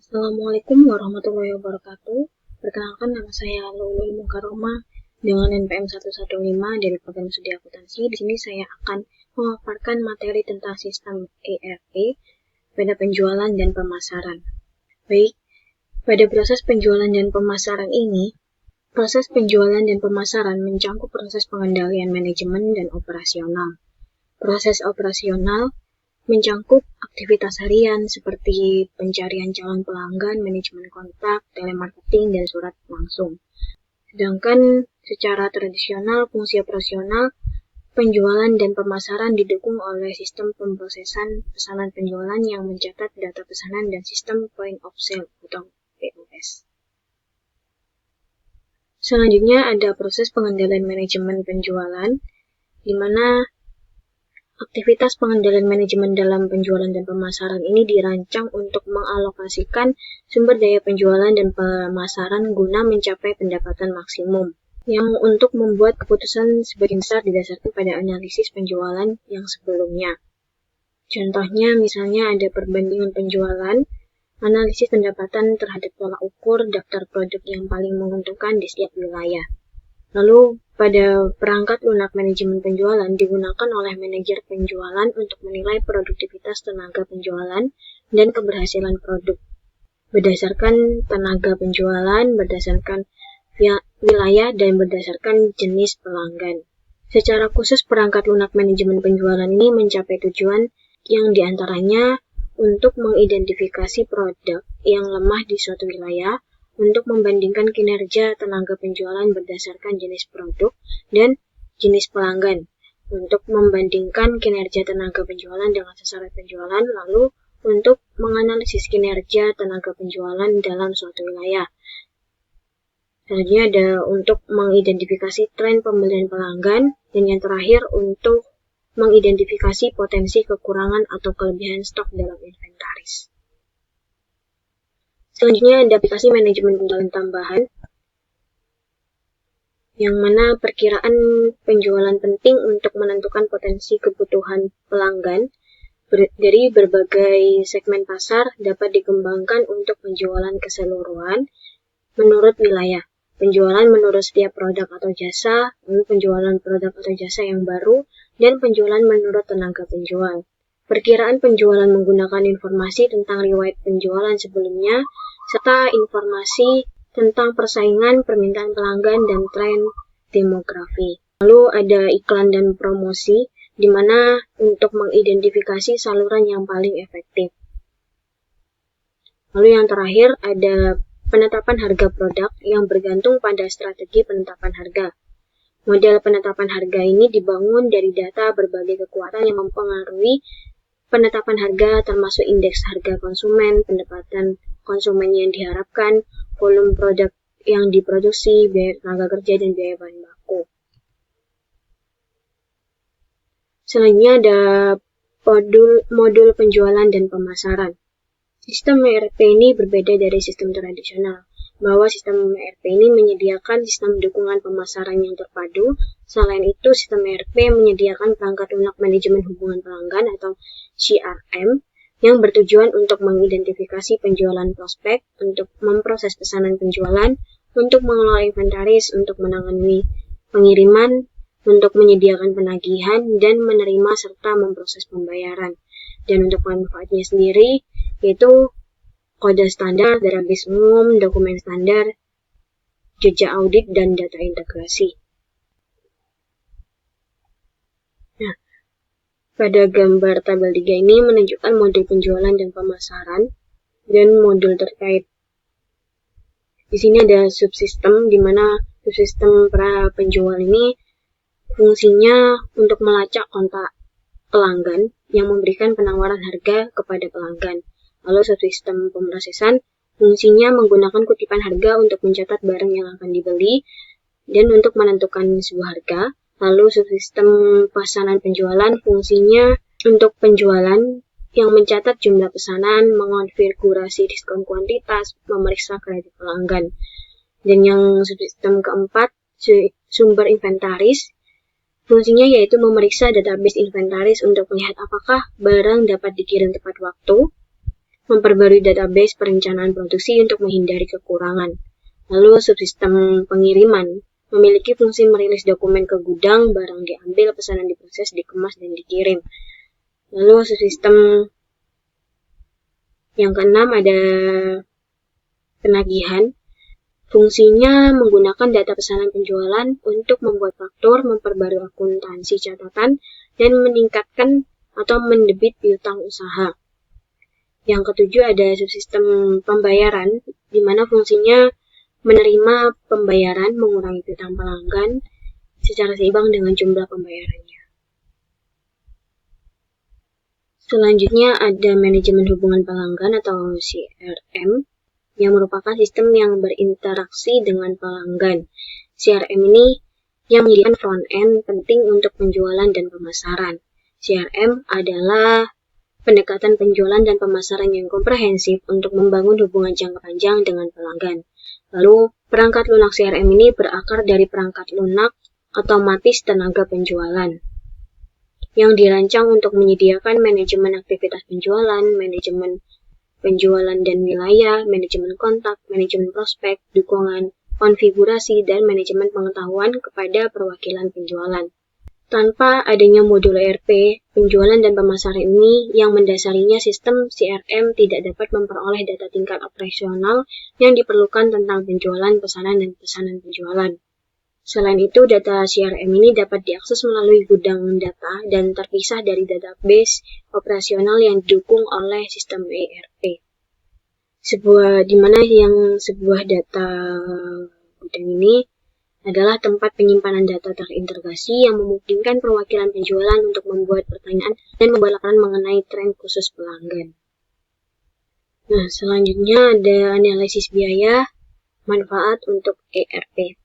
Assalamualaikum warahmatullahi wabarakatuh. Perkenalkan, nama saya Lulul Mukaroma dengan NPM 115 dari Program Studi Akuntansi. Di sini saya akan memaparkan materi tentang sistem ERP pada penjualan dan pemasaran. Baik, pada proses penjualan dan pemasaran ini, proses penjualan dan pemasaran mencakup proses pengendalian manajemen dan operasional. Proses operasional mencakup aktivitas harian seperti pencarian calon pelanggan, manajemen kontak, telemarketing, dan surat langsung. Sedangkan secara tradisional, fungsi operasional, penjualan dan pemasaran didukung oleh sistem pemrosesan pesanan penjualan yang mencatat data pesanan dan sistem point of sale atau POS. Selanjutnya ada proses pengendalian manajemen penjualan, di mana aktivitas pengendalian manajemen dalam penjualan dan pemasaran ini dirancang untuk mengalokasikan sumber daya penjualan dan pemasaran guna mencapai pendapatan maksimum, yang untuk membuat keputusan sebagian besar didasarkan pada analisis penjualan yang sebelumnya. Contohnya misalnya ada perbandingan penjualan, analisis pendapatan terhadap tolak ukur daftar produk yang paling menguntungkan di setiap wilayah. Lalu, pada perangkat lunak manajemen penjualan digunakan oleh manajer penjualan untuk menilai produktivitas tenaga penjualan dan keberhasilan produk. Berdasarkan tenaga penjualan, berdasarkan wilayah, dan berdasarkan jenis pelanggan. Secara khusus, perangkat lunak manajemen penjualan ini mencapai tujuan yang diantaranya untuk mengidentifikasi produk yang lemah di suatu wilayah, untuk membandingkan kinerja tenaga penjualan berdasarkan jenis produk dan jenis pelanggan, untuk membandingkan kinerja tenaga penjualan dengan sasaran penjualan, lalu untuk menganalisis kinerja tenaga penjualan dalam suatu wilayah. Selanjutnya ada untuk mengidentifikasi tren pembelian pelanggan, dan yang terakhir untuk mengidentifikasi potensi kekurangan atau kelebihan stok dalam inventaris. Selanjutnya ada aplikasi manajemen penjualan tambahan, yang mana perkiraan penjualan penting untuk menentukan potensi kebutuhan pelanggan dari berbagai segmen pasar dapat dikembangkan untuk penjualan keseluruhan menurut wilayah, penjualan menurut setiap produk atau jasa, lalu penjualan produk atau jasa yang baru, dan penjualan menurut tenaga penjual. Perkiraan penjualan menggunakan informasi tentang riwayat penjualan sebelumnya, serta informasi tentang persaingan, permintaan pelanggan, dan tren demografi. Lalu ada iklan dan promosi, di mana untuk mengidentifikasi saluran yang paling efektif. Lalu yang terakhir ada penetapan harga produk yang bergantung pada strategi penetapan harga. Model penetapan harga ini dibangun dari data berbagai kekuatan yang mempengaruhi penetapan harga, termasuk indeks harga konsumen, pendapatan konsumen yang diharapkan, volume produk yang diproduksi, biaya tenaga kerja, dan biaya bahan baku. Selanjutnya ada modul penjualan dan pemasaran. Sistem ERP ini berbeda dari sistem tradisional, bahwa sistem ERP ini menyediakan sistem dukungan pemasaran yang terpadu. Selain itu, sistem ERP menyediakan perangkat lunak manajemen hubungan pelanggan atau CRM yang bertujuan untuk mengidentifikasi penjualan prospek, untuk memproses pesanan penjualan, untuk mengelola inventaris, untuk menangani pengiriman, untuk menyediakan penagihan, dan menerima serta memproses pembayaran. Dan untuk manfaatnya sendiri, yaitu kode standar, database umum, dokumen standar, jejak audit, dan data integrasi. Nah, pada gambar tabel 3 ini menunjukkan modul penjualan dan pemasaran dan modul terkait. Di sini ada subsistem, di mana subsistem para penjual ini fungsinya untuk melacak kontak pelanggan yang memberikan penawaran harga kepada pelanggan. Lalu subsistem pemrosesan fungsinya menggunakan kutipan harga untuk mencatat barang yang akan dibeli dan untuk menentukan sebuah harga. Lalu subsistem pesanan penjualan fungsinya untuk penjualan yang mencatat jumlah pesanan, mengonfigurasi diskon kuantitas, memeriksa kredit pelanggan. Dan yang subsistem keempat, sumber inventaris, fungsinya yaitu memeriksa database inventaris untuk melihat apakah barang dapat dikirim tepat waktu, memperbarui database perencanaan produksi untuk menghindari kekurangan. Lalu subsistem pengiriman memiliki fungsi merilis dokumen ke gudang, barang diambil, pesanan diproses, dikemas, dan dikirim. Lalu subsistem yang keenam ada penagihan. Fungsinya menggunakan data pesanan penjualan untuk membuat faktur, memperbarui akuntansi catatan, dan meningkatkan atau mendebit piutang usaha. Yang ketujuh ada subsistem pembayaran, di mana fungsinya menerima pembayaran, mengurangi piutang pelanggan secara seimbang dengan jumlah pembayarannya. Selanjutnya ada manajemen hubungan pelanggan atau CRM, yang merupakan sistem yang berinteraksi dengan pelanggan. CRM ini yang menyediakan front-end penting untuk penjualan dan pemasaran. CRM adalah pendekatan penjualan dan pemasaran yang komprehensif untuk membangun hubungan jangka panjang dengan pelanggan. Lalu, perangkat lunak CRM ini berakar dari perangkat lunak otomatis tenaga penjualan, yang dirancang untuk menyediakan manajemen aktivitas penjualan, manajemen penjualan dan wilayah, manajemen kontak, manajemen prospek, dukungan, konfigurasi, dan manajemen pengetahuan kepada perwakilan penjualan. Tanpa adanya modul ERP, penjualan dan pemasaran ini yang mendasarinya sistem CRM tidak dapat memperoleh data tingkat operasional yang diperlukan tentang penjualan, pesanan, dan pesanan penjualan. Selain itu, data CRM ini dapat diakses melalui gudang data dan terpisah dari database operasional yang didukung oleh sistem ERP. Sebuah data gudang ini adalah tempat penyimpanan data terintegrasi yang memungkinkan perwakilan penjualan untuk membuat pertanyaan dan membuat laporan mengenai tren khusus pelanggan. Nah, selanjutnya ada analisis biaya manfaat untuk ERP.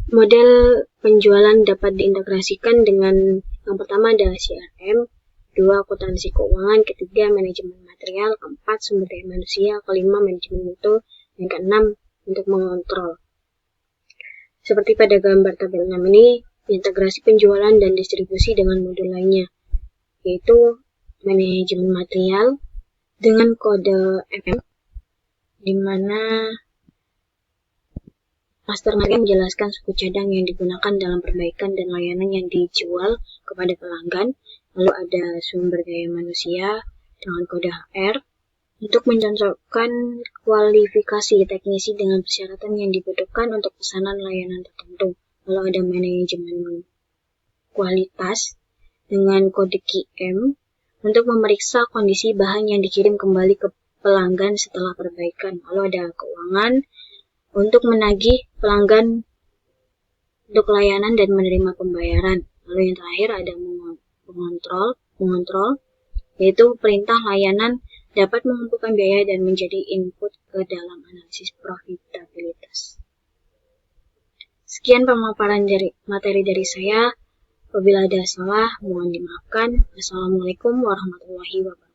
Model penjualan dapat diintegrasikan dengan yang pertama adalah CRM, kedua akuntansi keuangan, ketiga manajemen material, keempat sumber daya manusia, kelima manajemen mutu, yang keenam untuk mengontrol. Seperti pada gambar tabel 6 ini, integrasi penjualan dan distribusi dengan modul lainnya, yaitu manajemen material dengan kode MM, di mana master market menjelaskan suku cadang yang digunakan dalam perbaikan dan layanan yang dijual kepada pelanggan. Lalu ada sumber daya manusia dengan kode HR untuk mencocokkan kualifikasi teknisi dengan persyaratan yang dibutuhkan untuk pesanan layanan tertentu. Lalu ada manajemen kualitas dengan kode QM untuk memeriksa kondisi bahan yang dikirim kembali ke pelanggan setelah perbaikan. Lalu ada keuangan untuk menagih pelanggan untuk layanan dan menerima pembayaran. Lalu yang terakhir ada mengontrol, yaitu perintah layanan dapat mengumpulkan biaya dan menjadi input ke dalam analisis profitabilitas. Sekian pemaparan materi dari saya. Apabila ada salah, mohon dimaafkan. Wassalamualaikum warahmatullahi wabarakatuh.